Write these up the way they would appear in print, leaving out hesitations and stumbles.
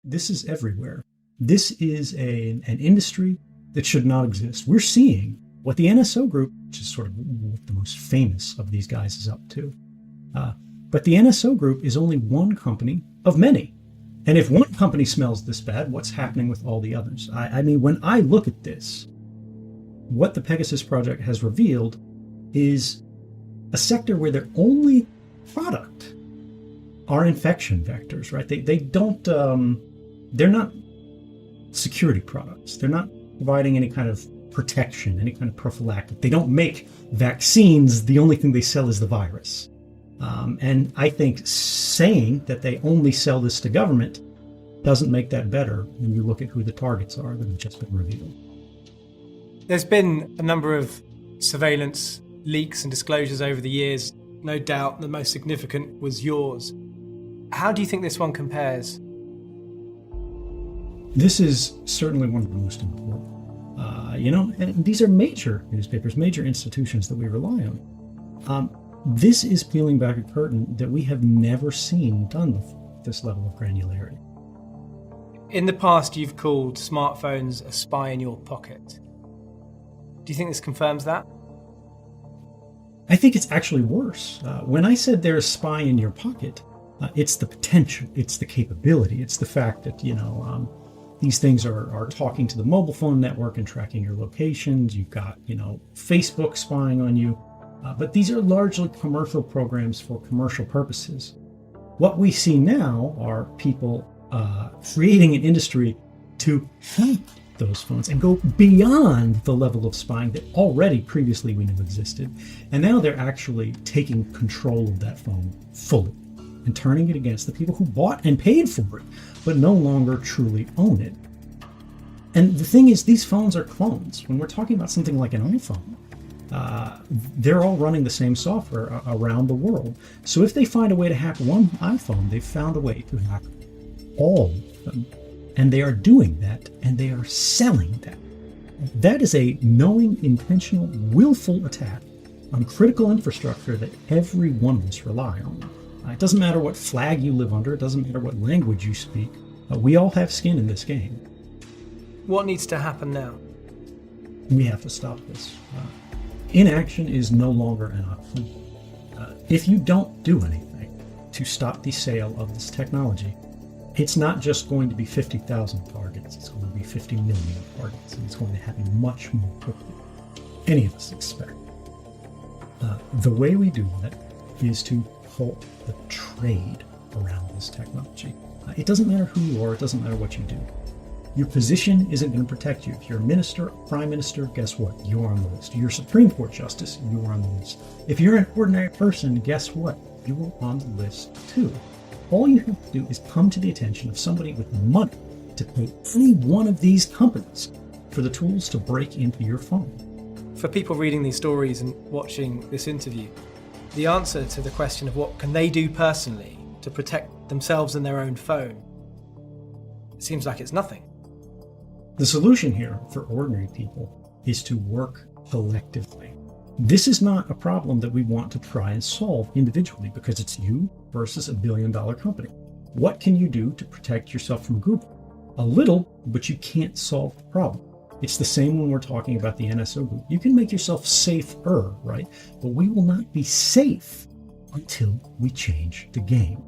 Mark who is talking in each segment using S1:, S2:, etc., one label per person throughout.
S1: This is everywhere. This is an industry that should not exist. We're seeing what the NSO group, which is sort of what the most famous of these guys, is up to. But the NSO group is only one company of many. And if one company smells this bad, what's happening with all the others? I mean, when I look at this, what the Pegasus Project has revealed is a sector where their only product are infection vectors, right? They don't, they're not security products. They're not providing any kind of protection, any kind of prophylactic. They don't make vaccines. The only thing they sell is the virus. And I think saying that they only sell this to government doesn't make that better when you look at who the targets are that have just been revealed.
S2: There's been a number of surveillance leaks and disclosures over the years. No doubt the most significant was yours. How do you think this one compares?
S1: This is certainly one of the most important. And these are major newspapers, major institutions that we rely on. This is peeling back a curtain that we have never seen done before, this level of granularity.
S2: In the past, you've called smartphones a spy in your pocket. Do you think this confirms that?
S1: I think it's actually worse. When I said they're a spy in your pocket, it's the potential, it's the capability, it's the fact that, these things are talking to the mobile phone network and tracking your locations. You've got, Facebook spying on you. But these are largely commercial programs for commercial purposes. What we see now are people creating an industry to hack those phones and go beyond the level of spying that already previously we knew existed. And now they're actually taking control of that phone fully and turning it against the people who bought and paid for it, but no longer truly own it. And the thing is, these phones are clones. When we're talking about something like an iPhone, they're all running the same software around the world. So if they find a way to hack one iPhone, they've found a way to hack all of them. And they are doing that, and they are selling that. That is a knowing, intentional, willful attack on critical infrastructure that every one of us rely on. It doesn't matter what flag you live under, it doesn't matter what language you speak. We all have skin in this game.
S2: What needs to happen now?
S1: We have to stop this. Inaction is no longer an option. If you don't do anything to stop the sale of this technology, it's not just going to be 50,000 targets, it's going to be 50 million targets, and it's going to happen much more quickly than any of us expect. The way we do that is to halt the trade around this technology. It doesn't matter who you are, it doesn't matter what you do. Your position isn't going to protect you. If you're a minister, a prime minister, guess what? You're on the list. You're a Supreme Court justice, you're on the list. If you're an ordinary person, guess what? You're on the list too. All you have to do is come to the attention of somebody with money to pay any one of these companies for the tools to break into your phone.
S2: For people reading these stories and watching this interview, the answer to the question of what can they do personally to protect themselves and their own phone, it seems like it's nothing.
S1: The solution here for ordinary people is to work collectively. This is not a problem that we want to try and solve individually because it's you versus a billion-dollar company. What can you do to protect yourself from Google? A little, but you can't solve the problem. It's the same when we're talking about the NSO group. You can make yourself safer, right? But we will not be safe until we change the game.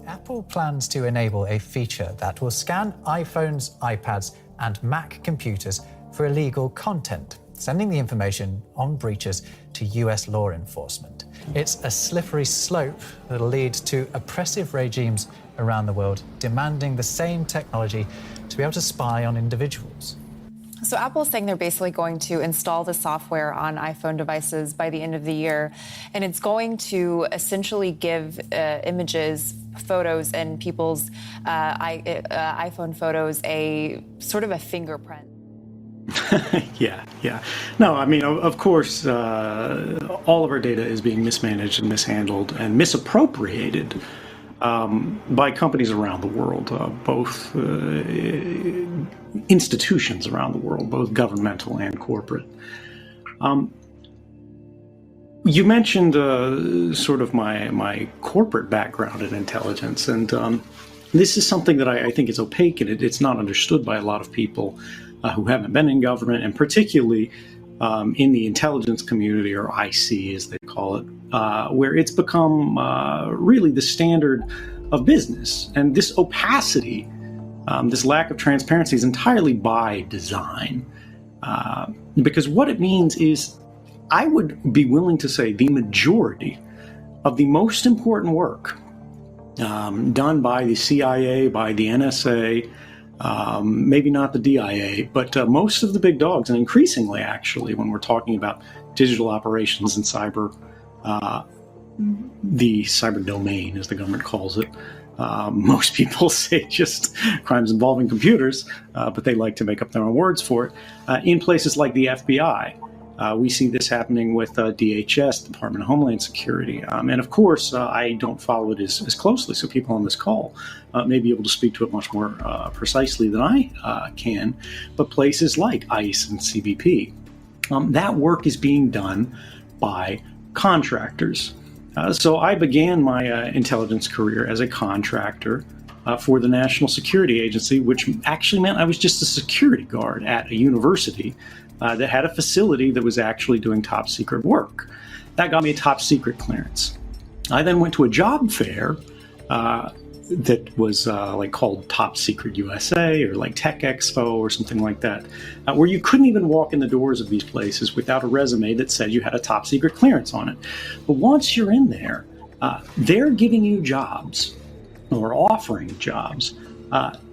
S3: Apple plans to enable a feature that will scan iPhones, iPads, and Mac computers for illegal content, sending the information on breaches to US law enforcement. It's a slippery slope that'll lead to oppressive regimes around the world demanding the same technology to be able to spy on individuals.
S4: So Apple's saying they're basically going to install the software on iPhone devices by the end of the year, and it's going to essentially give images, photos, and people's iPhone photos a sort of a fingerprint.
S5: Yeah. No, I mean, of course, all of our data is being mismanaged and mishandled and misappropriated by companies around the world, both institutions around the world, both governmental and corporate. You mentioned sort of my corporate background in intelligence, and This is something that I think is opaque, and it's not understood by a lot of people who haven't been in government, and particularly in the intelligence community, or IC as they call it, where it's become really the standard of business. And this opacity, this lack of transparency is entirely by design. Because what it means is, I would be willing to say the majority of the most important work done by the CIA, by the NSA, maybe not the DIA, but most of the big dogs, and increasingly actually when we're talking about digital operations and cyber, the cyber domain as the government calls it. Most people say just crimes involving computers, but they like to make up their own words for it. In places like the FBI, we see this happening with DHS, Department of Homeland Security. And of course, I don't follow it as closely, so people on this call may be able to speak to it much more precisely than I can. But places like ICE and CBP, that work is being done by contractors. So I began my intelligence career as a contractor for the National Security Agency, which actually meant I was just a security guard at a university that had a facility that was actually doing top secret work. That got me a top secret clearance. I then went to a job fair that was like called Top Secret USA or like Tech Expo or something like that, where you couldn't even walk in the doors of these places without a resume that said you had a top secret clearance on it. But once you're in there, they're giving you jobs or offering jobs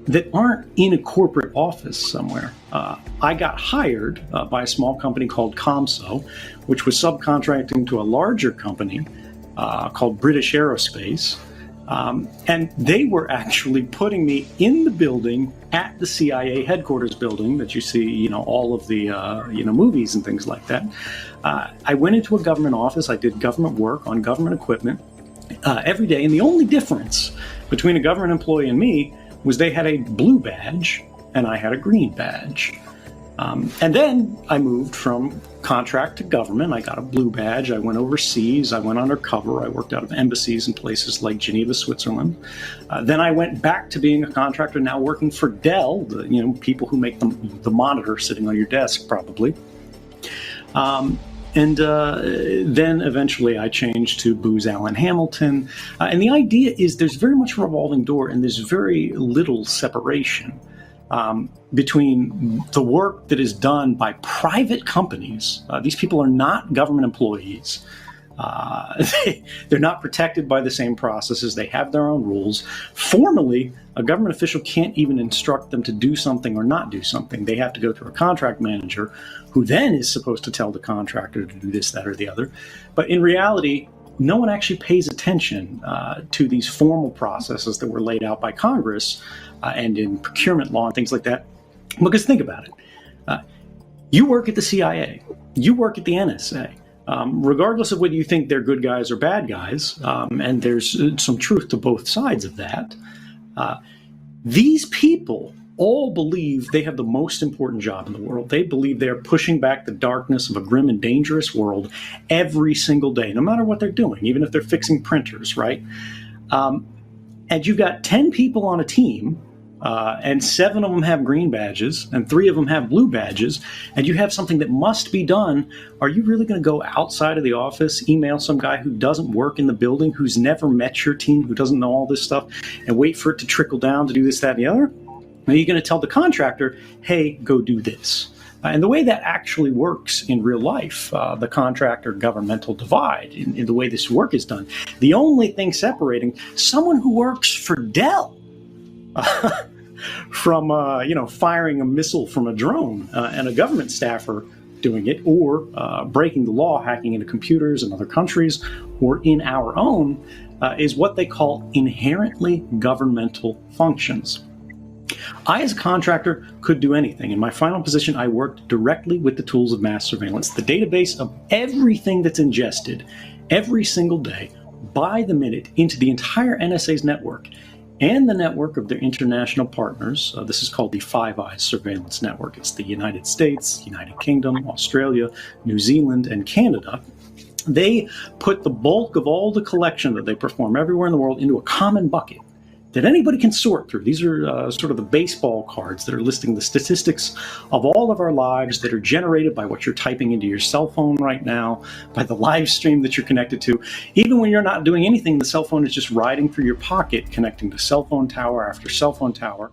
S5: that aren't in a corporate office somewhere. I got hired by a small company called Comso, which was subcontracting to a larger company called British Aerospace. And they were actually putting me in the building at the CIA headquarters building that you see, all of the, movies and things like that. I went into a government office. I did government work on government equipment every day. And the only difference between a government employee and me was they had a blue badge and I had a green badge. And then I moved from contract to government. I got a blue badge. I went overseas. I went undercover. I worked out of embassies in places like Geneva, Switzerland. Then I went back to being a contractor, now working for Dell, people who make the monitor sitting on your desk, probably. And then eventually I changed to Booz Allen Hamilton. And the idea is there's very much a revolving door and there's very little separation between the work that is done by private companies. These people are not government employees. They're not protected by the same processes. They have their own rules. Formally, a government official can't even instruct them to do something or not do something. They have to go through a contract manager who then is supposed to tell the contractor to do this, that, or the other. But in reality, no one actually pays attention to these formal processes that were laid out by Congress and in procurement law and things like that. Because think about it. You work at the CIA. You work at the NSA. Regardless of whether you think they're good guys or bad guys, and there's some truth to both sides of that, these people all believe they have the most important job in the world. They believe they're pushing back the darkness of a grim and dangerous world every single day, no matter what they're doing, even if they're fixing printers, right? And you've got 10 people on a team, and 7 of them have green badges, and 3 of them have blue badges, and you have something that must be done. Are you really going to go outside of the office, email some guy who doesn't work in the building, who's never met your team, who doesn't know all this stuff, and wait for it to trickle down to do this, that, and the other? Are you going to tell the contractor, hey, go do this? And the way that actually works in real life, the contractor-governmental divide, in the way this work is done, the only thing separating someone who works for Dell from firing a missile from a drone and a government staffer doing it, or breaking the law, hacking into computers in other countries, or in our own, is what they call inherently governmental functions. I, as a contractor, could do anything. In my final position, I worked directly with the tools of mass surveillance, the database of everything that's ingested every single day, by the minute, into the entire NSA's network and the network of their international partners. This is called the Five Eyes Surveillance Network. It's the United States, United Kingdom, Australia, New Zealand, and Canada. They put the bulk of all the collection that they perform everywhere in the world into a common bucket. that anybody can sort through. These are sort of the baseball cards that are listing the statistics of all of our lives that are generated by what you're typing into your cell phone right now, by the live stream that you're connected to. Even when you're not doing anything, the cell phone is just riding through your pocket, connecting to cell phone tower after cell phone tower.